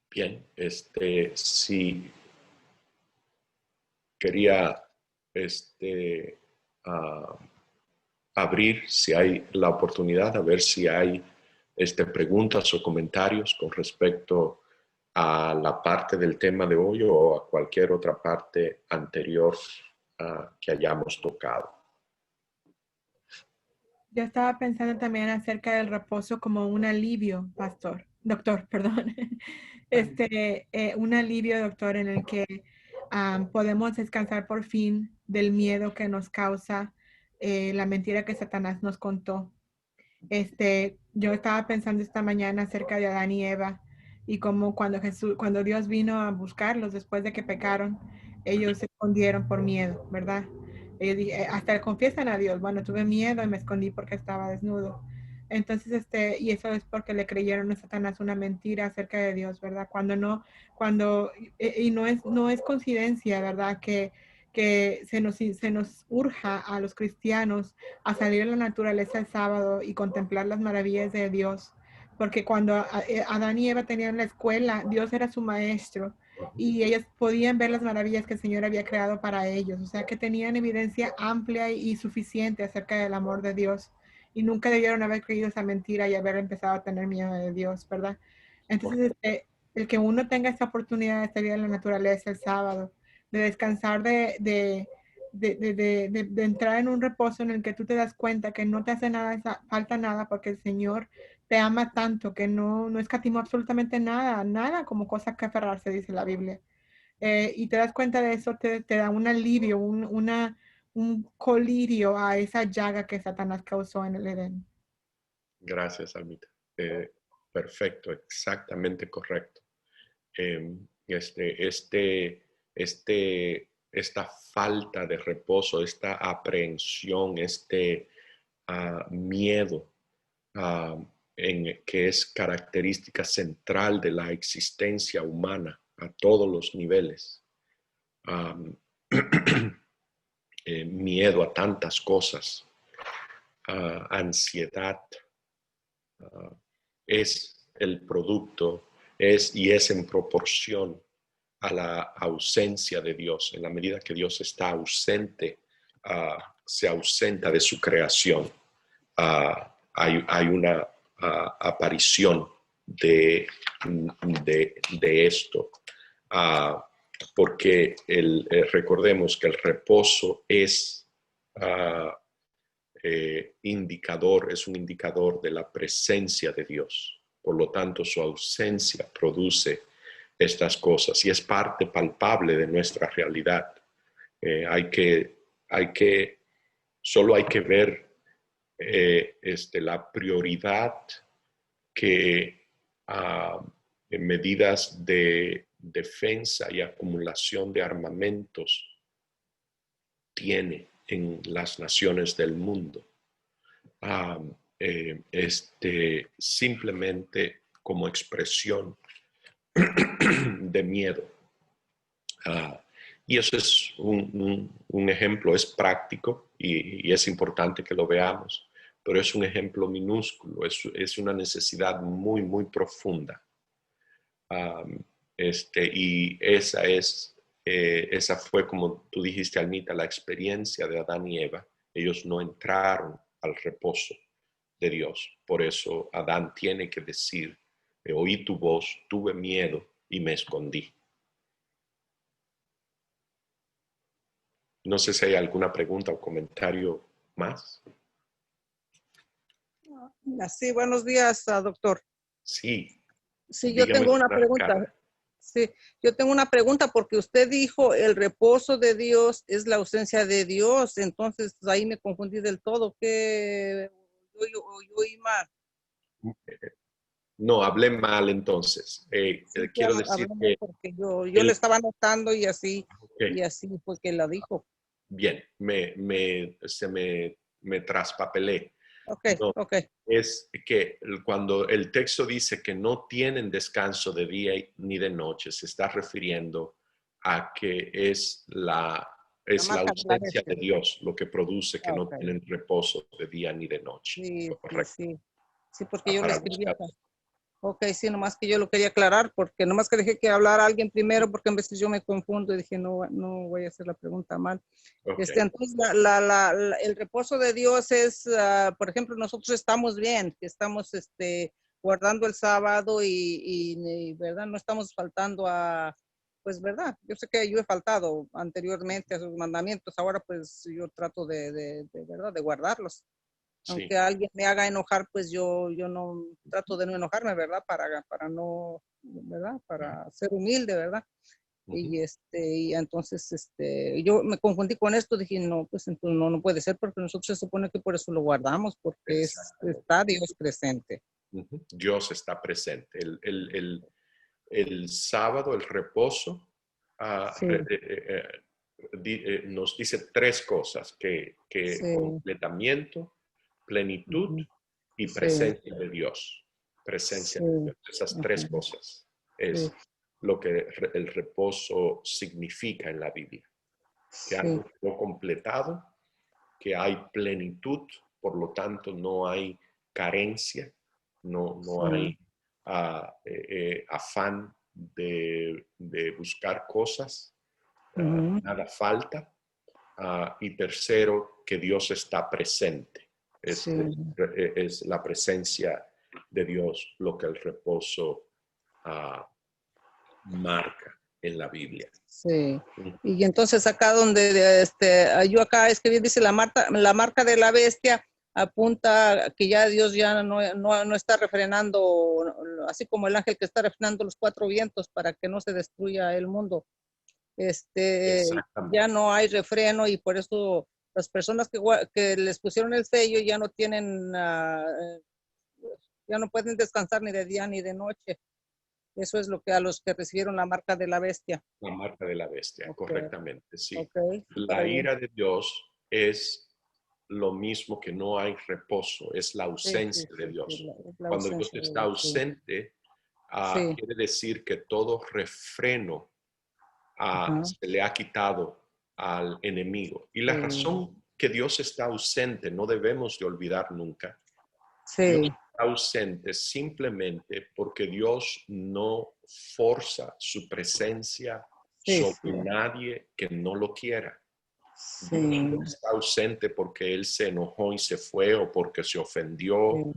Bien, sí quería ah, abrir, si hay la oportunidad, a ver si hay preguntas o comentarios con respecto a la parte del tema de hoy o a cualquier otra parte anterior que hayamos tocado. Yo estaba pensando también acerca del reposo como un alivio, doctor, perdón. Un alivio, doctor, en el que podemos descansar por fin del miedo que nos causa la mentira que Satanás nos contó. Yo estaba pensando esta mañana acerca de Adán y Eva y cómo cuando Dios vino a buscarlos después de que pecaron, ellos se escondieron por miedo, ¿verdad? Hasta confiesan a Dios, bueno, tuve miedo y me escondí porque estaba desnudo. Entonces, y eso es porque le creyeron a Satanás una mentira acerca de Dios, ¿verdad? Y no es coincidencia, ¿verdad? Que se nos urja a los cristianos a salir a la naturaleza el sábado y contemplar las maravillas de Dios. Porque cuando Adán y Eva tenían la escuela, Dios era su maestro y ellos podían ver las maravillas que el Señor había creado para ellos. O sea que tenían evidencia amplia y suficiente acerca del amor de Dios. Y nunca debieron haber creído esa mentira y haber empezado a tener miedo de Dios, ¿verdad? Entonces, el que uno tenga esta oportunidad de salir a la naturaleza el sábado, de descansar de entrar en un reposo en el que tú te das cuenta que no te hace nada, falta nada, porque el Señor te ama tanto que no escatimó absolutamente nada, nada como cosa que aferrarse, dice la Biblia. Y te das cuenta de eso, te da un alivio, un colirio a esa llaga que Satanás causó en el Edén. Gracias, Almita. Perfecto, exactamente correcto. Esta falta de reposo, esta aprehensión, miedo, que es característica central de la existencia humana a todos los niveles. Miedo a tantas cosas, ansiedad, es el producto, es en proporción a la ausencia de Dios. En la medida que Dios está ausente, se ausenta de su creación. Hay una aparición de esto. Porque recordemos que el reposo es es un indicador de la presencia de Dios. Por lo tanto, su ausencia produce estas cosas y es parte palpable de nuestra realidad. Solo hay que ver la prioridad que en medidas de defensa y acumulación de armamentos tiene en las naciones del mundo. Simplemente como expresión de miedo. Y eso es un ejemplo, es práctico y es importante que lo veamos, pero es un ejemplo minúsculo, es una necesidad muy, muy profunda. Y esa fue, como tú dijiste, Almita, la experiencia de Adán y Eva. Ellos no entraron al reposo de Dios. Por eso Adán tiene que decir, oí tu voz, tuve miedo y me escondí. No sé si hay alguna pregunta o comentario más. Sí, buenos días, doctor. Sí, Sí, yo dígame tengo con una una pregunta. cara. Sí, yo tengo una pregunta porque usted dijo el reposo de Dios es la ausencia de Dios, entonces ahí me confundí del todo. ¿Qué yo oí mal? No, hablé mal entonces. Sí, Quiero decir hablé mal que porque yo le el, estaba anotando y okay, así fue que la dijo. bien, me traspapelé. Ok, No, ok. es que cuando el texto dice que no tienen descanso de día ni de noche, se está refiriendo a que La es la marca de la ausencia de bestia. Dios lo que produce que no Ok. tienen reposo de día ni de noche. Sí, sí, Correcto. sí. Sí, porque Ah, yo le para escribí buscar. acá. Ok, sí, nomás que yo lo quería aclarar, porque nomás que dejé que hablar a alguien primero, porque a veces yo me confundo y dije, no, no voy a hacer la pregunta mal. Ok. Entonces, el reposo de Dios es, por ejemplo, nosotros estamos bien, que estamos guardando el sábado y, ¿verdad? No estamos faltando pues, ¿verdad? Yo sé que yo he faltado anteriormente a sus mandamientos, ahora pues yo trato ¿verdad? De guardarlos. Sí. Aunque alguien me haga enojar, pues yo no trato de no enojarme, ¿verdad? Para no, ¿verdad? Para ser humilde, ¿verdad? Ujú. Y entonces, yo me confundí con esto, dije, no, pues entonces no puede ser, porque nosotros se supone que por eso lo guardamos, porque Exactamente. está Dios presente. Ujú. Dios está presente. El sábado, el reposo, ah, Sí, re- nos dice tres cosas, que sí, completamiento, plenitud ujú, y sí, presencia de Dios. Presencia sí, de Dios. Esas tres ajá, cosas sí, es lo que el reposo significa en la Biblia. Que sí, algo quedó completado, que hay plenitud, por lo tanto no hay carencia, no sí, hay afán de buscar cosas, ujú, nada falta. Y tercero, que Dios está presente. sí, Es la presencia de Dios lo que el reposo ah, marca en la Biblia. sí. Y entonces acá donde yo acá escribí, dice la marca de la bestia, apunta que ya Dios ya no está refrenando, así como el ángel que está refrenando los cuatro vientos para que no se destruya el mundo. Ya Exactamente. no hay refreno y por eso las personas que les pusieron el sello ya no tienen, ya no pueden descansar ni de día ni de noche. Eso es lo que a los que recibieron la marca de la bestia. La marca de la bestia, Ok, correctamente, sí. ok, sí, para La bien. ira de Dios es lo mismo que no hay reposo, es la Sí, sí, ausencia de sí, sí, Dios. la Cuando Dios ausencia de está Dios, sí. ausente, Sí, quiere decir que todo refreno ajá, se le ha quitado al enemigo. Y la sí, razón que Dios está ausente, no debemos de olvidar nunca, Dios sí, está ausente simplemente porque Dios no forza su presencia sí, sí, sobre nadie que no lo quiera. Dios sí, no está ausente porque Él se enojó y se fue o porque se ofendió sí,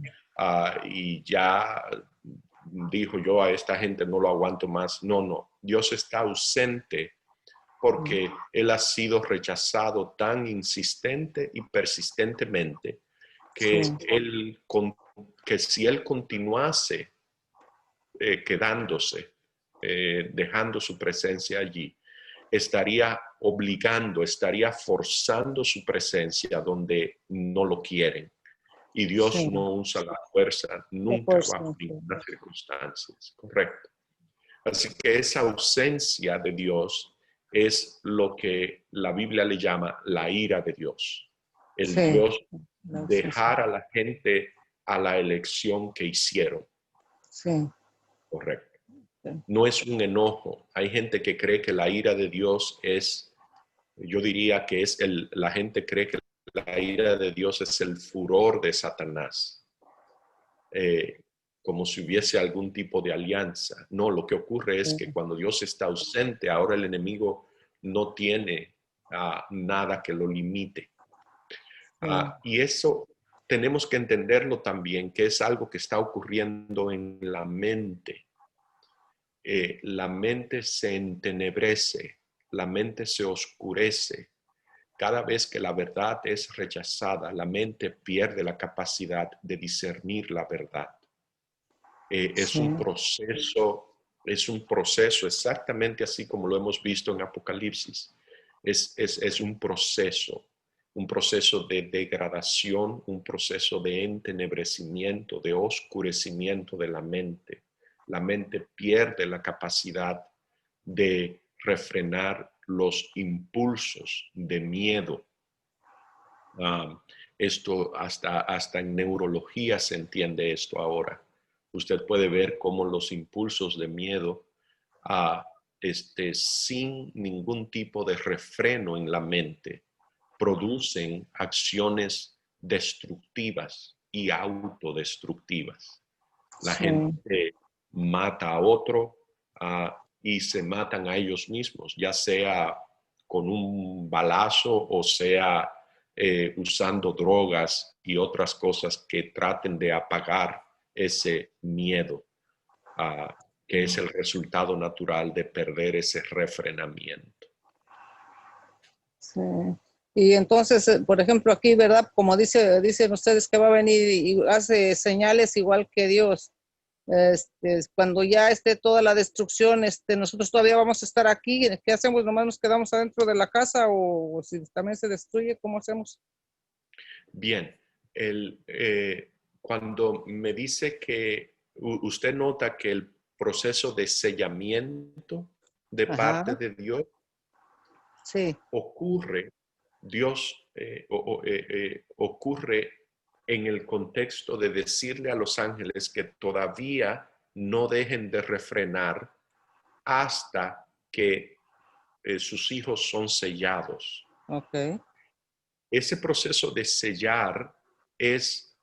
y ya dijo yo a esta gente no lo aguanto más. No, no. Dios está ausente porque Él ha sido rechazado tan insistente y persistentemente sí, que que si Él continuase quedándose, dejando su presencia allí, estaría obligando, estaría forzando su presencia donde no lo quieren. Y Dios sí, no usa la fuerza la nunca fuerza, bajo sí, ninguna circunstancia. Correcto. Así que esa ausencia de Dios es lo que la Biblia le llama la ira de Dios. El sí, Dios la ausencia, dejar a la gente a la elección que hicieron. sí, Correcto. sí, No es un enojo. Hay gente que cree que la ira de Dios es, yo diría que es la gente cree que la ira de Dios es el furor de Satanás, eh, como si hubiese algún tipo de alianza. No, lo que ocurre es que sí, cuando Dios está ausente, ahora el enemigo no tiene nada que lo limite. sí, Y eso tenemos que entenderlo también, que es algo que está ocurriendo en la mente. La mente se entenebrece, la mente se oscurece. Cada vez que la verdad es rechazada, la mente pierde la capacidad de discernir la verdad. sí, Es un proceso exactamente así como lo hemos visto en Apocalipsis. Es un proceso de degradación, un proceso de entenebrecimiento, de oscurecimiento de la mente. La mente pierde la capacidad de refrenar los impulsos de miedo. Esto hasta en neurología se entiende esto ahora. Usted puede ver cómo los impulsos de miedo, sin ningún tipo de refreno en la mente, producen acciones destructivas y autodestructivas. La sí, gente mata a otro y se matan a ellos mismos, ya sea con un balazo o sea usando drogas y otras cosas que traten de apagar ese miedo, que es el resultado natural de perder ese refrenamiento. Sí. Y entonces, por ejemplo, aquí, ¿verdad? Como dicen ustedes que va a venir y hace señales igual que Dios. Cuando ya esté toda la destrucción, nosotros todavía vamos a estar aquí. ¿Qué hacemos? ¿Nomás nos quedamos adentro de la casa o si también se destruye, cómo hacemos? Bien, cuando me dice que usted nota que el proceso de sellamiento de Ajá, parte de Dios sí, ocurre, ocurre en el contexto de decirle a los ángeles que todavía no dejen de refrenar hasta que sus hijos son sellados. ok, Ese proceso de sellar es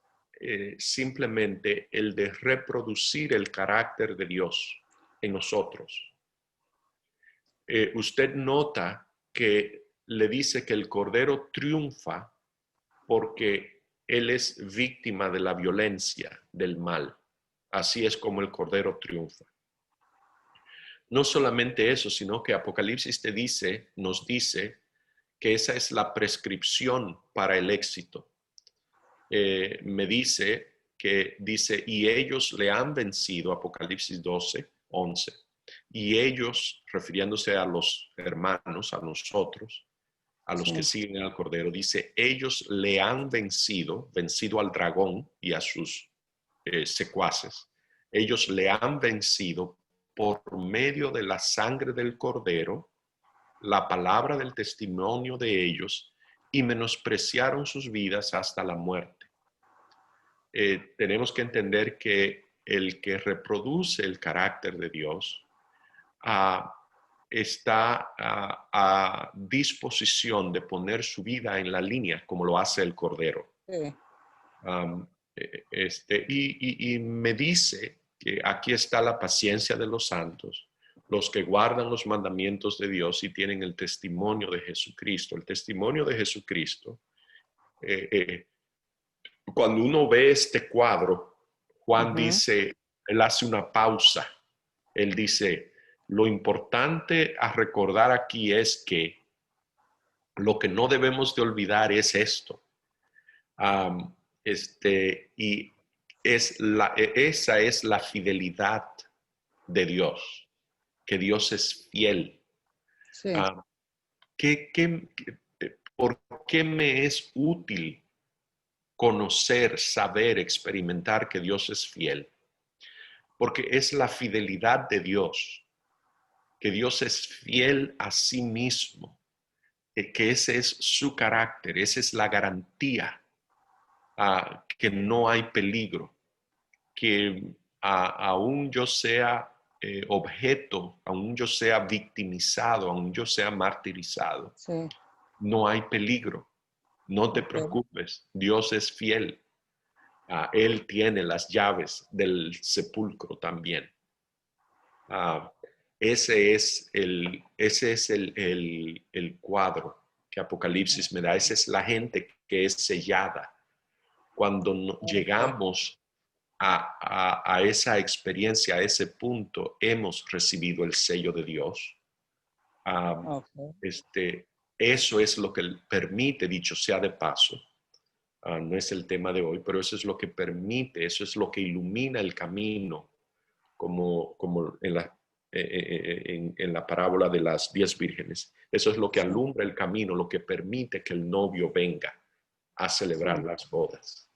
simplemente el de reproducir el carácter de Dios en nosotros. Usted nota que le dice que el Cordero triunfa porque Él es víctima de la violencia, del mal. Así es como el Cordero triunfa. No solamente eso, sino que Apocalipsis nos dice que esa es la prescripción para el éxito. Me dice, y ellos le han vencido, Apocalipsis 12:11, y ellos, refiriéndose a los hermanos, a nosotros, a los que sí, siguen al Cordero, dice, ellos le han vencido al dragón y a sus secuaces. Ellos le han vencido por medio de la sangre del Cordero, la palabra del testimonio de ellos, y menospreciaron sus vidas hasta la muerte. Tenemos que entender que el que reproduce el carácter de Dios está a disposición de poner su vida en la línea como lo hace el Cordero. sí, Y me dice que aquí está la paciencia de los santos, los que guardan los mandamientos de Dios y tienen el testimonio de Jesucristo. El testimonio de Jesucristo, cuando uno ve este cuadro, Juan dice, él hace una pausa. Él dice, lo importante a recordar aquí es que lo que no debemos de olvidar es esto. Y esa es la fidelidad de Dios, que Dios es fiel. sí, Um, ¿Por qué me es útil conocer, saber, experimentar que Dios es fiel? Porque es la fidelidad de Dios, que Dios es fiel a sí mismo, que ese es su carácter, esa es la garantía, que no hay peligro, que aún yo sea objeto, aún yo sea victimizado, aún yo sea martirizado, sí, no hay peligro. No te ok, preocupes, Dios es fiel. Él tiene las llaves del sepulcro también. Ese es el cuadro que Apocalipsis me da. Esa es la gente que es sellada. Cuando ok, llegamos a esa experiencia, a ese punto, hemos recibido el sello de Dios. ok, Eso es lo que permite, dicho sea de paso, no es el tema de hoy, pero eso es lo que permite, eso es lo que ilumina el camino, como en la parábola de las 10 vírgenes. Eso es lo que sí, alumbra el camino, lo que permite que el novio venga a celebrar sí, las bodas.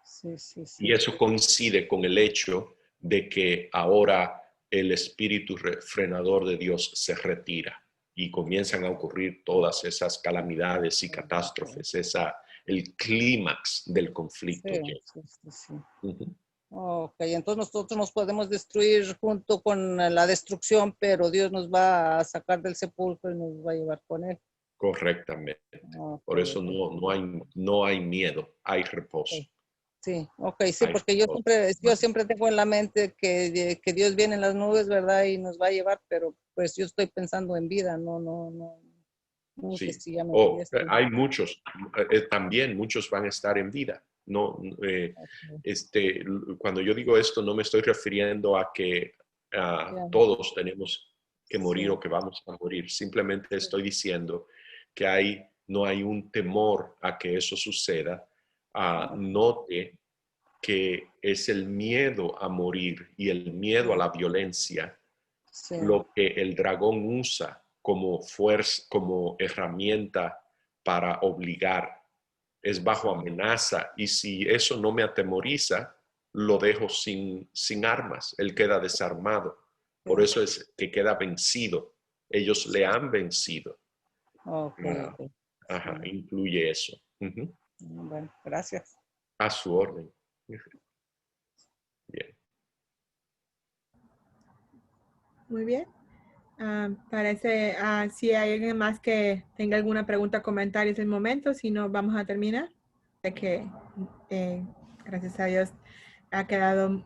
sí, sí, Y sí, eso coincide con el hecho de que ahora el espíritu frenador de Dios se retira y comienzan a ocurrir todas esas calamidades y ok, catástrofes, el clímax del sí, conflicto llega. sí, sí, sí. Ujú. Ok, entonces nosotros nos podemos destruir junto con la destrucción, pero Dios nos va a sacar del sepulcro y nos va a llevar con él. Correctamente. Ok, Por eso ok, no hay miedo, hay reposo. ok. Sí, ok, sí, Hay porque yo dos. siempre tengo en la mente que Dios viene en las nubes, ¿verdad? Y nos va a llevar, pero pues yo estoy pensando en vida, no que Sí. si ya me fui O esto. hay muchos, también muchos van a estar en vida. No, cuando yo digo esto, no me estoy refiriendo a que Ya, todos tenemos que sí, morir o que vamos a morir. Simplemente estoy diciendo que no hay un temor a que eso suceda. Note que es el miedo a morir y el miedo a la violencia sí, lo que el dragón usa como fuerza, como herramienta para obligar. Es bajo amenaza y si eso no me atemoriza, lo dejo sin armas. Él queda desarmado. Por sí. eso es que queda vencido. Ellos le han vencido. Ok, Ah, ok. ajá, Sí. incluye eso. Ujú. Bueno, gracias. A su orden. Bien. Muy bien. Parece, si hay alguien más que tenga alguna pregunta o comentario en el momento, si no, vamos a terminar. De que, gracias a Dios, ha quedado